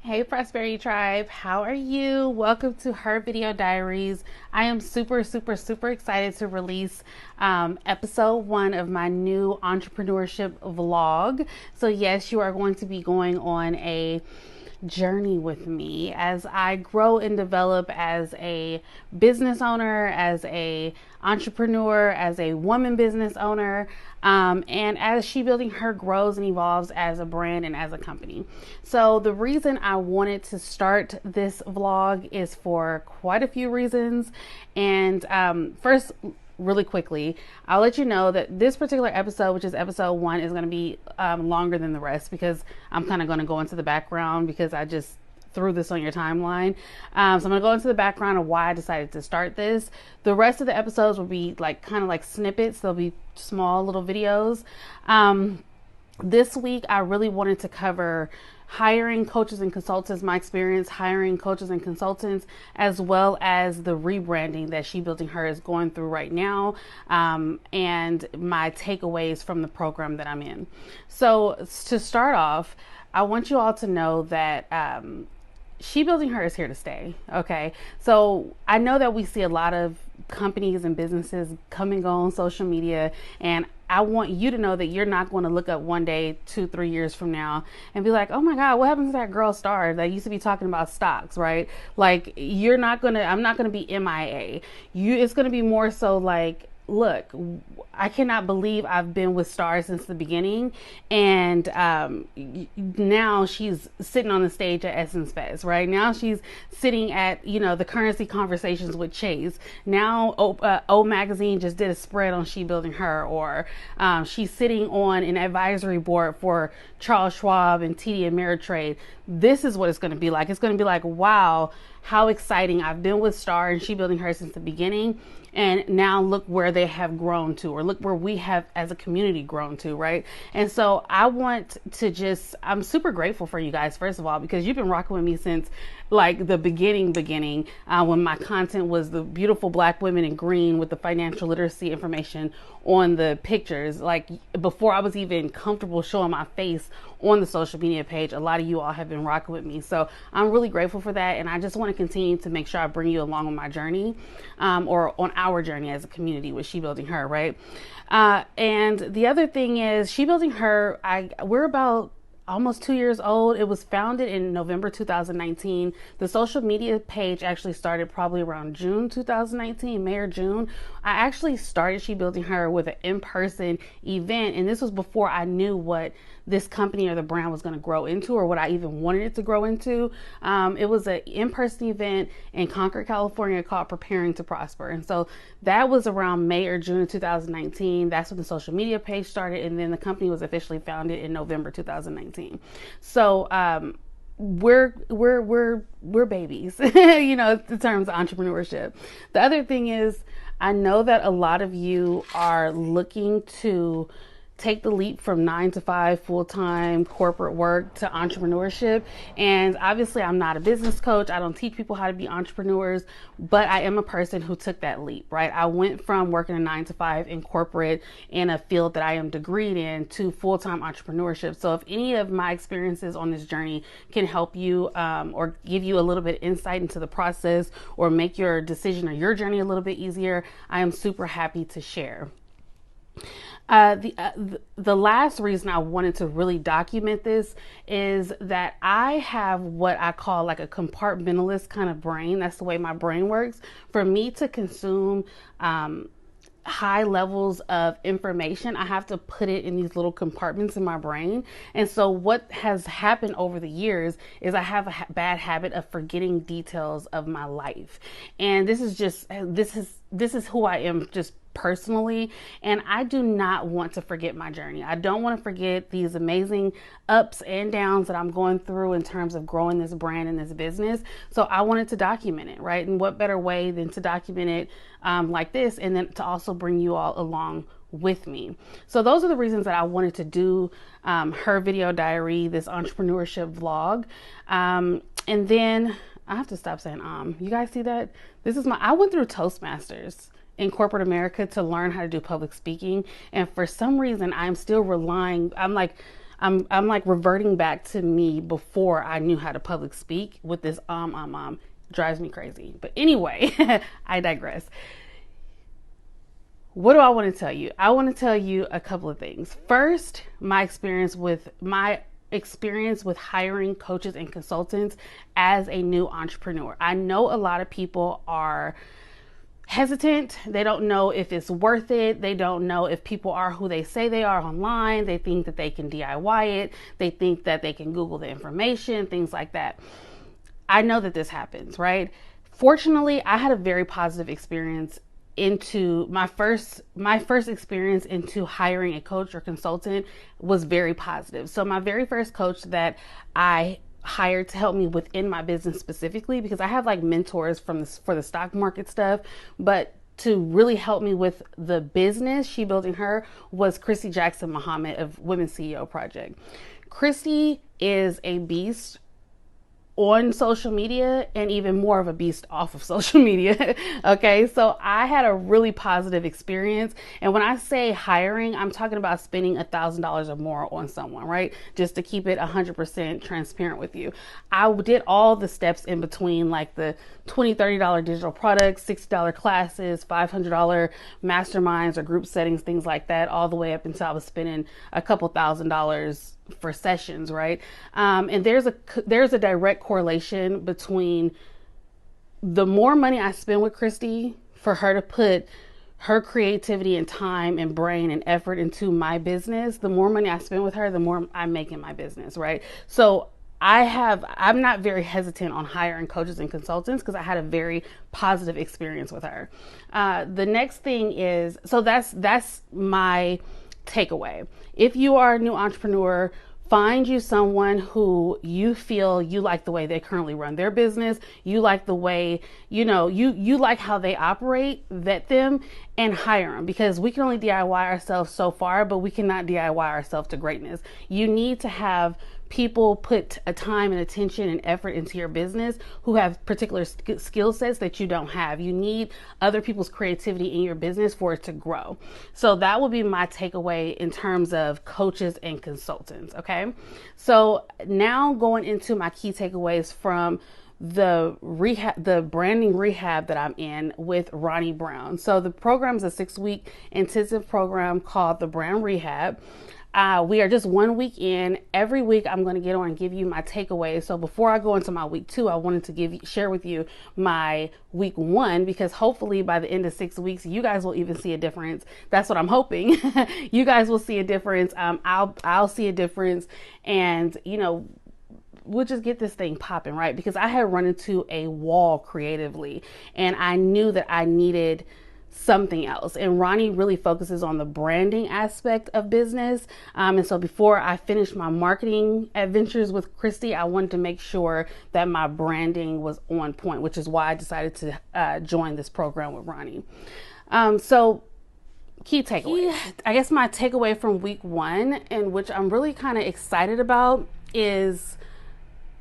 Hey Prosperity Tribe, how are you? Welcome to Her Video Diaries. I am super excited to release episode 1 of my new entrepreneurship vlog. So yes, you are going to be going on a journey with me as I grow and develop as a business owner, as a entrepreneur, as a woman business owner, and as She Building Her grows and evolves as a brand and as a company. So the reason I wanted to start this vlog is for quite a few reasons. And first, really quickly, I'll let you know that this particular episode, which is episode 1, is going to be longer than the rest because I'm kind of going to go into the background because I just threw this on your timeline. So I'm going to go into the background of why I decided to start this. The rest of the episodes will be kind of like snippets. They'll be small little videos. This week, I really wanted to cover hiring coaches and consultants, my experience hiring coaches and consultants, as well as the rebranding that She Building Her is going through right now, and my takeaways from the program that I'm in. So to start off, I want you all to know that She Building Her is here to stay. Okay. So I know that we see a lot of companies and businesses come and go on social media, and I want you to know that you're not going to look up one day, 2-3 years from now and be like, oh my God, what happened to that girl Star that used to be talking about stocks, right? Like I'm not going to be MIA. It's going to be more so like, look, I cannot believe I've been with Star since the beginning, and now she's sitting on the stage at Essence Fest, right? Now she's sitting at, the currency conversations with Chase. Now O Magazine just did a spread on She Building Her, or she's sitting on an advisory board for Charles Schwab and TD Ameritrade. This is what it's going to be like. It's going to be like, wow, how exciting. I've been with Star and She Building Her since the beginning. And now look where they have grown to, or look where we have as a community grown to, right? And so I want to I'm super grateful for you guys, first of all, because you've been rocking with me since like the beginning, when my content was the beautiful Black women in green with the financial literacy information on the pictures. Like before I was even comfortable showing my face on the social media page, a lot of you all have been rocking with me. So I'm really grateful for that. And I just want to continue to make sure I bring you along on my journey, or on our journey as a community with She Building Her, right? And the other thing is She Building Her, we're about almost 2 years old. It was founded in November 2019. The social media page actually started probably around June 2019, May or June. I actually started She Building Her with an in-person event, and this was before I knew what this company or the brand was going to grow into, or what I even wanted it to grow into. It was an in-person event in Concord, California called Preparing to Prosper. And so that was around May or June of 2019. That's when the social media page started. And then the company was officially founded in November 2019. So, we're babies, in terms of entrepreneurship. The other thing is, I know that a lot of you are looking to take the leap from 9-to-5 full-time corporate work to entrepreneurship. And obviously I'm not a business coach. I don't teach people how to be entrepreneurs, but I am a person who took that leap, right? I went from working a 9-to-5 in corporate in a field that I am degreed in to full-time entrepreneurship. So if any of my experiences on this journey can help you, or give you a little bit of insight into the process, or make your decision or your journey a little bit easier, I am super happy to share. The last reason I wanted to really document this is that I have what I call like a compartmentalist kind of brain. That's the way my brain works. For me to consume high levels of information, I have to put it in these little compartments in my brain. And so what has happened over the years is I have a bad habit of forgetting details of my life. And this is who I am just personally, and I do not want to forget my journey. I don't want to forget these amazing ups and downs that I'm going through in terms of growing this brand and this business. So I wanted to document it, right? And what better way than to document it like this, and then to also bring you all along with me. So those are the reasons that I wanted to do Her Video Diary, this entrepreneurship vlog. And then I have to stop saying you guys see that? I went through Toastmasters in corporate America to learn how to do public speaking. And for some reason, I'm still relying, I'm like, I'm like reverting back to me before I knew how to public speak with this drives me crazy. But anyway, I digress. What do I want to tell you? I want to tell you a couple of things. First, my experience with hiring coaches and consultants as a new entrepreneur. I know a lot of people are hesitant. They don't know if it's worth it. They don't know if people are who they say they are online. They think that they can DIY it. They think that they can Google the information, things like that. I know that this happens, right? Fortunately, I had a very positive experience into my first experience into hiring a coach or consultant was very positive. So my very first coach that I hired to help me within my business specifically, because I have like mentors for the stock market stuff, but to really help me with the business she built in her was Christy Jackson Muhammad of Women's CEO Project. Christy is a beast on social media and even more of a beast off of social media. Okay, so I had a really positive experience. And when I say hiring, I'm talking about spending $1,000 or more on someone, right? Just to keep it 100% transparent with you. I did all the steps in between, like the $20, $30 digital products, $60 classes, $500 masterminds or group settings, things like that, all the way up until I was spending a couple $1,000s for sessions, right? And there's a direct correlation between the more money I spend with Christy for her to put her creativity and time and brain and effort into my business, the more money I spend with her, the more I make in my business, right? So I'm not very hesitant on hiring coaches and consultants because I had a very positive experience with her. The next thing is, so that's my takeaway. If you are a new entrepreneur, find you someone who you feel you like the way they currently run their business. You like the way, you like how they operate, vet them and hire them, because we can only DIY ourselves so far, but we cannot DIY ourselves to greatness. You need to have people put a time and attention and effort into your business who have particular skill sets that you don't have. You need other people's creativity in your business for it to grow. So that would be my takeaway in terms of coaches and consultants. Okay. So now going into my key takeaways from the branding rehab that I'm in with Ronnie Brown. So the program is a 6-week intensive program called the Brand Rehab. We are just 1 week in. Every week I'm going to get on and give you my takeaways. So before I go into my week 2, I wanted to share with you my week 1, because hopefully by the end of 6 weeks, you guys will even see a difference. That's what I'm hoping. You guys will see a difference. I'll see a difference, and we'll just get this thing popping, right? Because I had run into a wall creatively, and I knew that I needed something else. And Ronnie really focuses on the branding aspect of business. And so before I finished my marketing adventures with Christy, I wanted to make sure that my branding was on point, which is why I decided to join this program with Ronnie. So key takeaway. I guess my takeaway from week 1, and which I'm really kind of excited about, is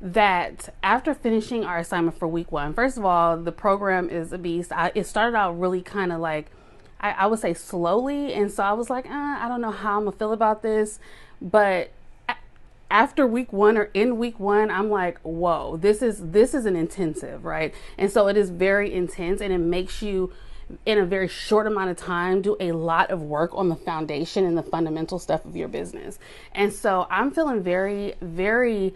that after finishing our assignment for week 1, first of all, the program is a beast. It started out really kind of like, I would say slowly. And so I was like, I don't know how I'm gonna feel about this. But after week 1 or in week 1, I'm like, whoa, this is an intensive, right? And so it is very intense, and it makes you, in a very short amount of time, do a lot of work on the foundation and the fundamental stuff of your business. And so I'm feeling very, very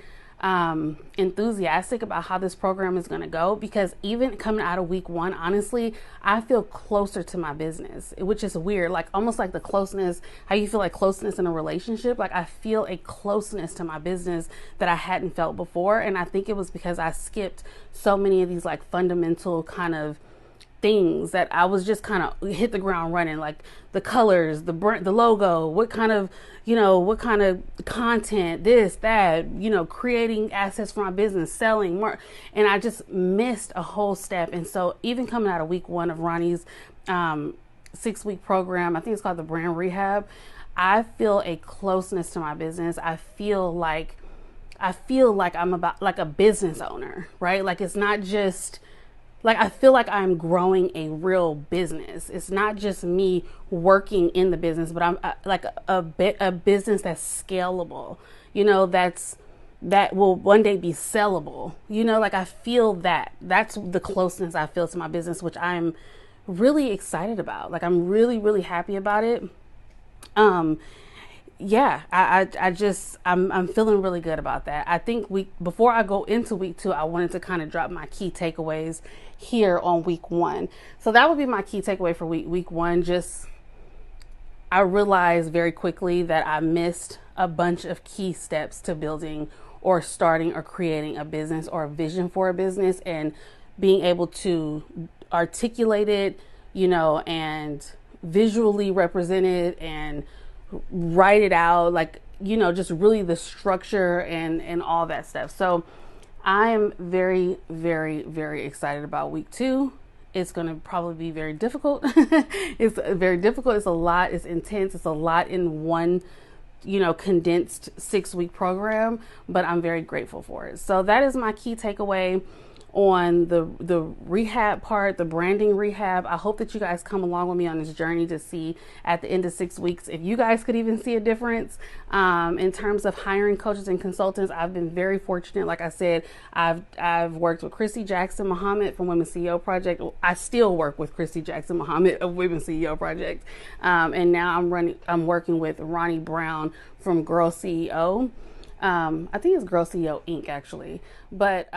enthusiastic about how this program is going to go, because even coming out of week 1, honestly, I feel closer to my business, which is weird. Like almost like the closeness, how you feel like closeness in a relationship. Like I feel a closeness to my business that I hadn't felt before. And I think it was because I skipped so many of these like fundamental kind of things that I was just kind of hit the ground running, like the colors, the brand, the logo, what kind of content, this, that, creating assets for my business, selling more. And I just missed a whole step. And so even coming out of week 1 of Ronnie's 6-week program, I think it's called the Brand Rehab, I feel a closeness to my business. I feel like I'm about like a business owner, right? Like it's not just like I feel like I'm growing a real business. It's not just me working in the business, but I'm like a business that's scalable, that will one day be sellable. Like I feel that's the closeness I feel to my business, which I'm really excited about. Like I'm really, really happy about it. Yeah, I'm feeling really good about that. I think before I go into week 2, I wanted to kind of drop my key takeaways here on week 1. So that would be my key takeaway for week 1. Just, I realized very quickly that I missed a bunch of key steps to building or starting or creating a business or a vision for a business, and being able to articulate it, and visually represent it and write it out, like, just really the structure and all that stuff. So I am very, very, very excited about week 2. It's going to probably be very difficult. It's very difficult. It's a lot. It's intense. It's a lot in one, condensed 6-week program, but I'm very grateful for it. So that is my key takeaway on the rehab part, the branding rehab. I hope that you guys come along with me on this journey to see at the end of 6 weeks if you guys could even see a difference in terms of hiring coaches and consultants. I've been very fortunate. Like I said, I've worked with Christy Jackson Muhammad from Women's CEO Project. I still work with Christy Jackson Muhammad of Women's CEO Project, and now I'm working with Ronnie Brown from Girl CEO. I think it's Girl CEO Inc. actually, but